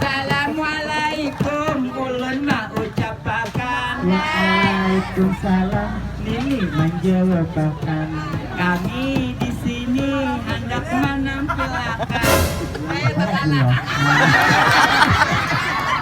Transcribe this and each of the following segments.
Assalamualaikum ulun mah ucapakan. Waalaikumsalam. Nini menjawabkan. Kami di sini hendak menampilkan.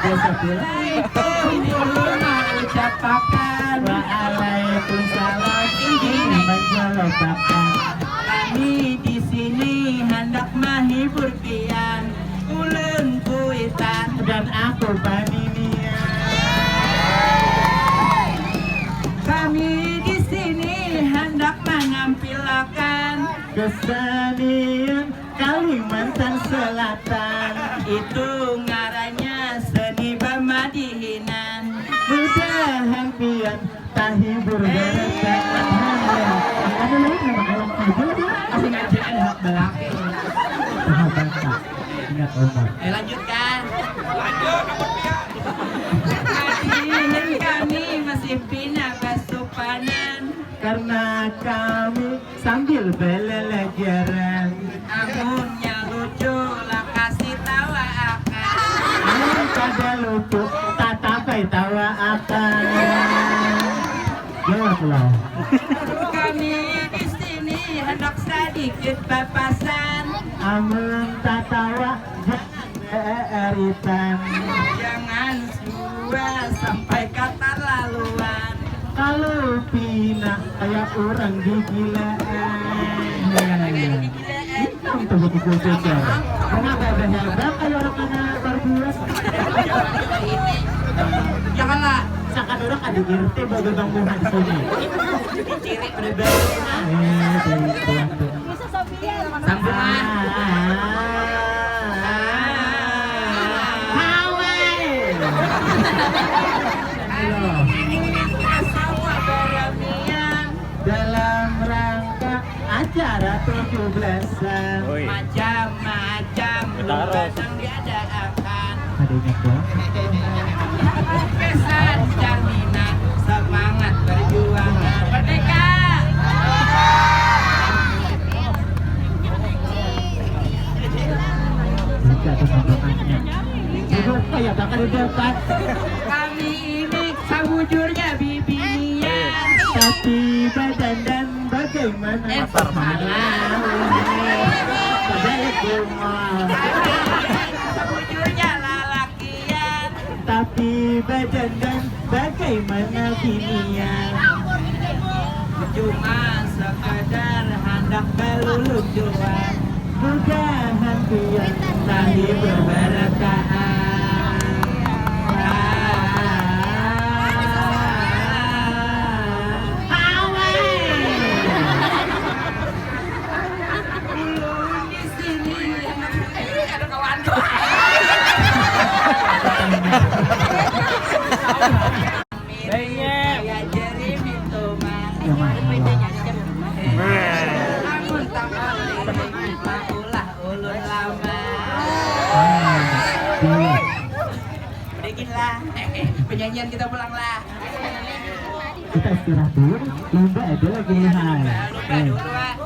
Assalamualaikum ulun mah ucapakan. Waalaikumsalam. Nini menjawabkan. Kami di sini hendak menghibur kian. Ulun kuitan Dan aku Baninia. Kami di sini hendak menampilkan Kesenian Kalimantan Selatan. itu ngarannya seni pemadihinan. Mudahan pian tahibur berkat. Ada lagi nama alam aja lagi. Masih ngajian hak belaki. Ingat Omar. Lanjutkan. Hadirin kami masih bina kesupanan. Karena kami sambil belelegeran. Amunnya lucu lah kasih tawa akan. Namun pada lucu tak tapai tawa akan. Jawablah. Kami di sini hendak sedikit papasan. Amun tak tawa eritan. Jangan sua sampai kata laluan. Kalau pina kayak orang digilaan. Itu betul saja. Kenapa ada hebat kayak orang kena barbuas? Janganlah Sakan orang ada irte bagi bang Muhammad di sini. diciri pada baru. Sambungan. Semua beramian Dalam rangka acara 17-an. macam-macam yang diadakan. Ada ingat dong? Pesan jaminan semangat perjuangan merdeka. Bisa tuh sambungannya. Itu kayak bakal di depan. Kami ini sewujurnya bibinian. Tapi badan dan bagaimana? Balik rumah. Sewujurnya lalakian. Tapi badan dan bagaimana binian? Cuma sekedar hendak kelulujuan. Mudahan pian tadi berberkahan. Ulun di sini ada kawan. Ya jadi itu mah. Namun tak boleh maulah ulun lama. Bikinlah. Penyanyian kita pulanglah. Kita istirahat dulu. Lomba ada lagi. Lupa dulu.